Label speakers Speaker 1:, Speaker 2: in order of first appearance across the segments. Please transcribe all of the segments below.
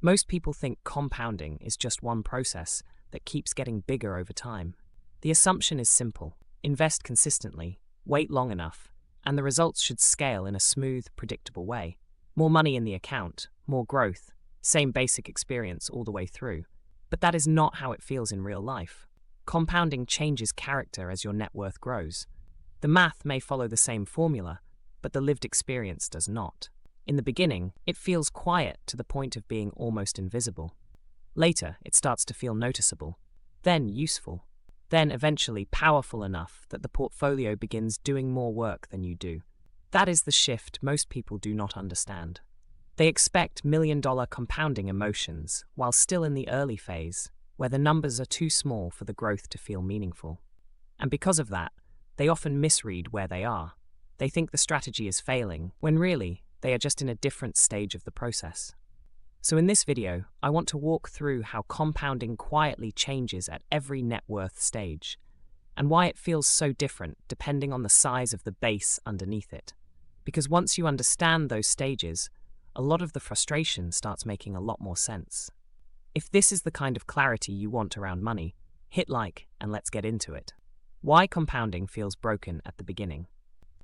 Speaker 1: Most people think compounding is just one process that keeps getting bigger over time. The assumption is simple: invest consistently, wait long enough, and the results should scale in a smooth, predictable way. More money in the account, more growth, same basic experience all the way through. But that is not how it feels in real life. Compounding changes character as your net worth grows. The math may follow the same formula, but the lived experience does not. In the beginning, it feels quiet to the point of being almost invisible. Later, it starts to feel noticeable, then useful, then eventually powerful enough that the portfolio begins doing more work than you do. That is the shift most people do not understand. They expect million-dollar compounding emotions while still in the early phase, where the numbers are too small for the growth to feel meaningful. And because of that, they often misread where they are. They think the strategy is failing, when really, they are just in a different stage of the process. So in this video, I want to walk through how compounding quietly changes at every net worth stage, and why it feels so different depending on the size of the base underneath it. Because once you understand those stages, a lot of the frustration starts making a lot more sense. If this is the kind of clarity you want around money, hit like and let's get into it. Why compounding feels broken at the beginning.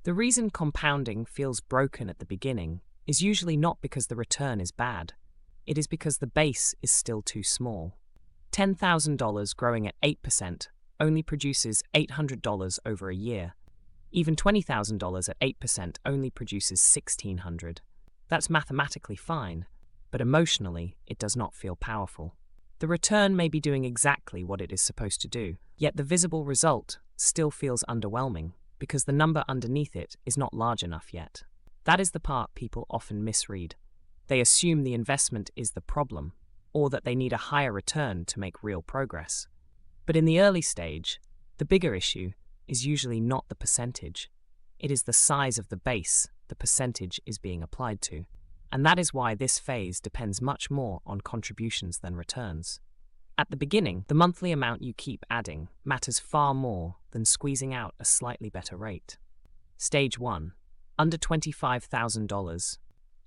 Speaker 1: The reason compounding feels broken at the beginning is usually not because the return is bad. It is because the base is still too small. $10,000 growing at 8% only produces $800 over a year. Even $20,000 at 8% only produces $1,600. That's mathematically fine, but emotionally, it does not feel powerful. The return may be doing exactly what it is supposed to do, yet the visible result still feels underwhelming because the number underneath it is not large enough yet. That is the part people often misread. They assume the investment is the problem, or that they need a higher return to make real progress. But in the early stage, the bigger issue is usually not the percentage. It is the size of the base the percentage is being applied to. And that is why this phase depends much more on contributions than returns. At the beginning, the monthly amount you keep adding matters far more than squeezing out a slightly better rate. Stage 1. Under $25,000.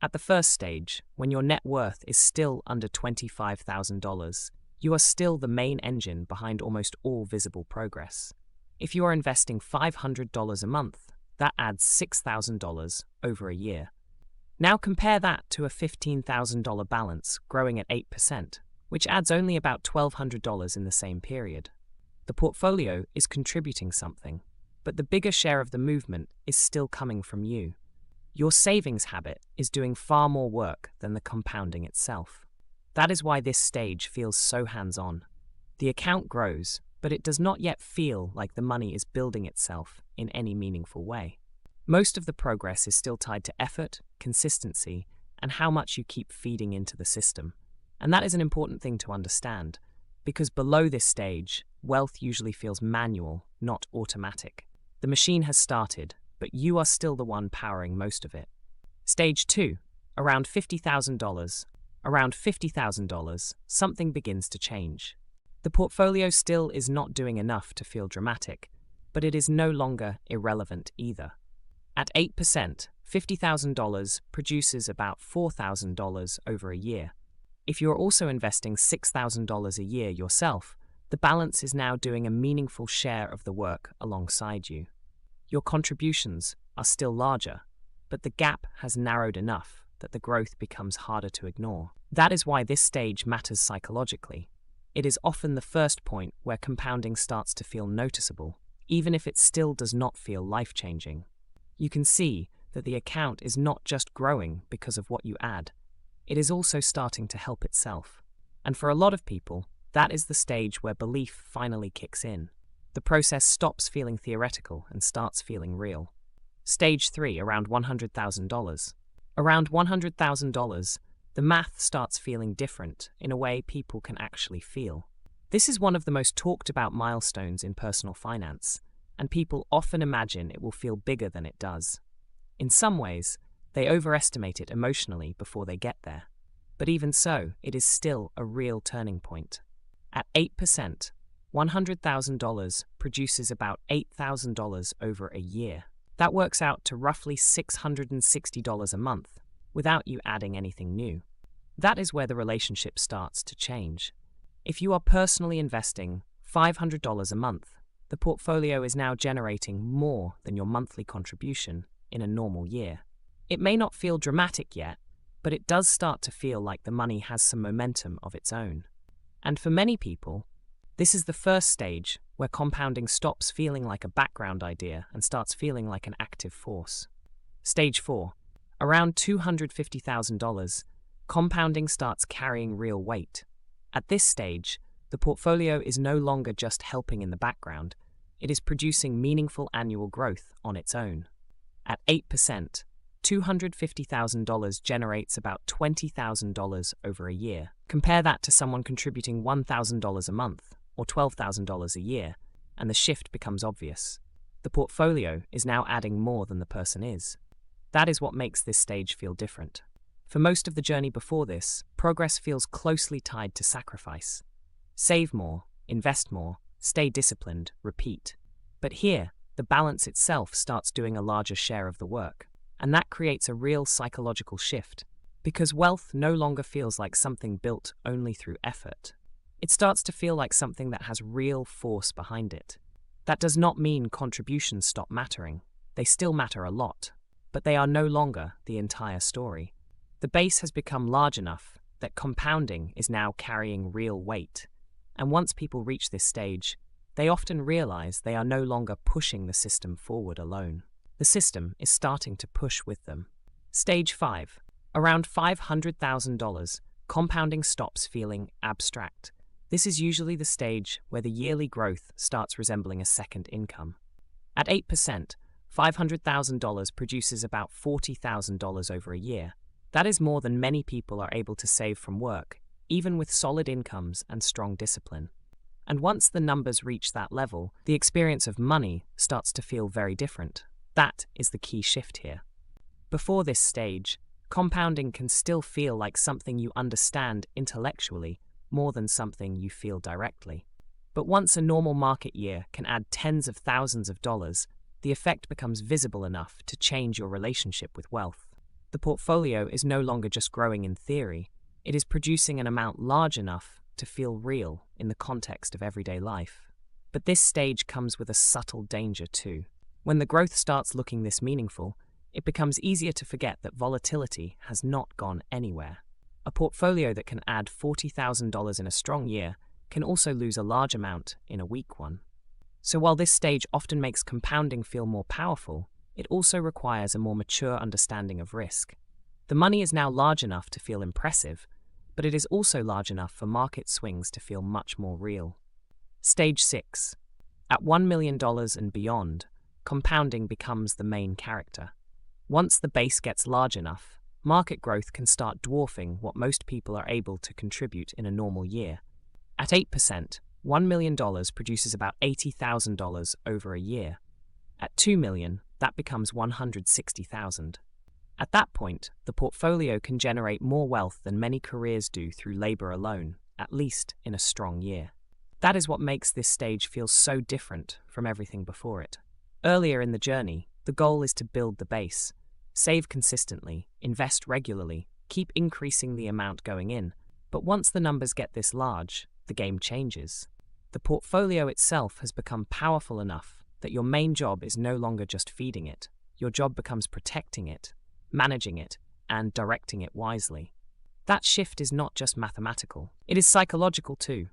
Speaker 1: At the first stage, when your net worth is still under $25,000, you are still the main engine behind almost all visible progress. If you are investing $500 a month, that adds $6,000 over a year. Now compare that to a $15,000 balance growing at 8%, which adds only about $1,200 in the same period. The portfolio is contributing something, but the bigger share of the movement is still coming from you. Your savings habit is doing far more work than the compounding itself. That is why this stage feels so hands-on. The account grows, but it does not yet feel like the money is building itself in any meaningful way. Most of the progress is still tied to effort, consistency, and how much you keep feeding into the system. And that is an important thing to understand, because below this stage, wealth usually feels manual, not automatic. The machine has started, but you are still the one powering most of it. Stage 2, around $50,000. Around $50,000, something begins to change. The portfolio still is not doing enough to feel dramatic, but it is no longer irrelevant either. At 8%, $50,000 produces about $4,000 over a year. If you're also investing $6,000 a year yourself, the balance is now doing a meaningful share of the work alongside you. Your contributions are still larger, but the gap has narrowed enough that the growth becomes harder to ignore. That is why this stage matters psychologically. It is often the first point where compounding starts to feel noticeable, even if it still does not feel life-changing. You can see that the account is not just growing because of what you add. It is also starting to help itself. And for a lot of people, that is the stage where belief finally kicks in. The process stops feeling theoretical and starts feeling real. Stage 3, around $100,000. Around $100,000, the math starts feeling different in a way people can actually feel. This is one of the most talked about milestones in personal finance, and people often imagine it will feel bigger than it does. In some ways, they overestimate it emotionally before they get there. But even so, it is still a real turning point. At 8%, $100,000 produces about $8,000 over a year. That works out to roughly $660 a month, without you adding anything new. That is where the relationship starts to change. If you are personally investing $500 a month, the portfolio is now generating more than your monthly contribution in a normal year. It may not feel dramatic yet, but it does start to feel like the money has some momentum of its own. And for many people, this is the first stage where compounding stops feeling like a background idea and starts feeling like an active force. Stage 4. Around $250,000, compounding starts carrying real weight. At this stage, the portfolio is no longer just helping in the background, it is producing meaningful annual growth on its own. At 8%, $250,000 generates about $20,000 over a year. Compare that to someone contributing $1,000 a month or $12,000 a year, and the shift becomes obvious. The portfolio is now adding more than the person is. That is what makes this stage feel different. For most of the journey before this, progress feels closely tied to sacrifice. Save more, invest more, stay disciplined, repeat. But here, the balance itself starts doing a larger share of the work. And that creates a real psychological shift, because wealth no longer feels like something built only through effort. It starts to feel like something that has real force behind it. That does not mean contributions stop mattering. They still matter a lot, but they are no longer the entire story. The base has become large enough that compounding is now carrying real weight. And once people reach this stage, they often realize they are no longer pushing the system forward alone. The system is starting to push with them. Stage 5. Around $500,000, compounding stops feeling abstract. This is usually the stage where the yearly growth starts resembling a second income. At 8%, $500,000 produces about $40,000 over a year. That is more than many people are able to save from work, even with solid incomes and strong discipline. And once the numbers reach that level, the experience of money starts to feel very different. That is the key shift here. Before this stage, compounding can still feel like something you understand intellectually more than something you feel directly. But once a normal market year can add tens of thousands of dollars, the effect becomes visible enough to change your relationship with wealth. The portfolio is no longer just growing in theory, it is producing an amount large enough to feel real in the context of everyday life. But this stage comes with a subtle danger too. When the growth starts looking this meaningful, it becomes easier to forget that volatility has not gone anywhere. A portfolio that can add $40,000 in a strong year can also lose a large amount in a weak one. So while this stage often makes compounding feel more powerful, it also requires a more mature understanding of risk. The money is now large enough to feel impressive, but it is also large enough for market swings to feel much more real. Stage 6. At $1 million and beyond, compounding becomes the main character. Once the base gets large enough, market growth can start dwarfing what most people are able to contribute in a normal year. At 8%, $1 million produces about $80,000 over a year. At $2 million, that becomes $160,000. At that point, the portfolio can generate more wealth than many careers do through labor alone, at least in a strong year. That is what makes this stage feel so different from everything before it. Earlier in the journey, the goal is to build the base, save consistently, invest regularly, keep increasing the amount going in. But once the numbers get this large, the game changes. The portfolio itself has become powerful enough that your main job is no longer just feeding it. Your job becomes protecting it, managing it, and directing it wisely. That shift is not just mathematical, it is psychological too.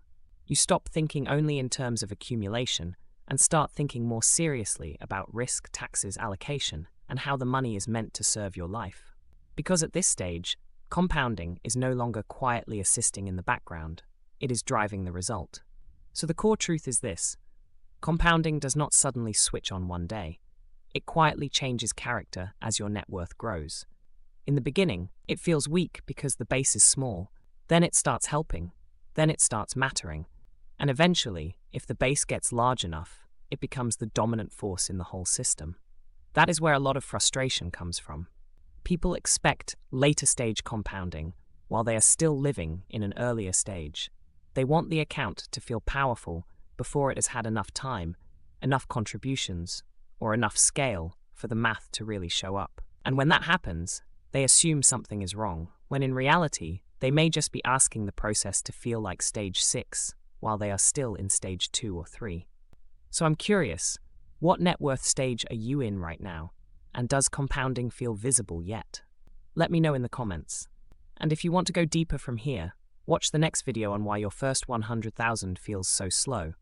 Speaker 1: You stop thinking only in terms of accumulation and start thinking more seriously about risk, taxes, allocation, and how the money is meant to serve your life. Because at this stage, compounding is no longer quietly assisting in the background, it is driving the result. So the core truth is this: compounding does not suddenly switch on one day. It quietly changes character as your net worth grows. In the beginning, it feels weak because the base is small. Then it starts helping. Then it starts mattering. And eventually, if the base gets large enough, it becomes the dominant force in the whole system. That is where a lot of frustration comes from. People expect later stage compounding while they are still living in an earlier stage. They want the account to feel powerful before it has had enough time, enough contributions, or enough scale for the math to really show up. And when that happens, they assume something is wrong, when in reality, They may just be asking the process to feel like stage 6, while they are still in stage 2 or 3. So I'm curious, what net worth stage are you in right now? And does compounding feel visible yet? Let me know in the comments. And if you want to go deeper from here, watch the next video on why your first 100,000 feels so slow,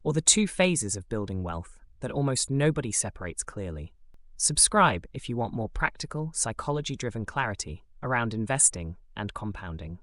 Speaker 1: or the 2 phases of building wealth that almost nobody separates clearly. Subscribe if you want more practical, psychology-driven clarity around investing and compounding.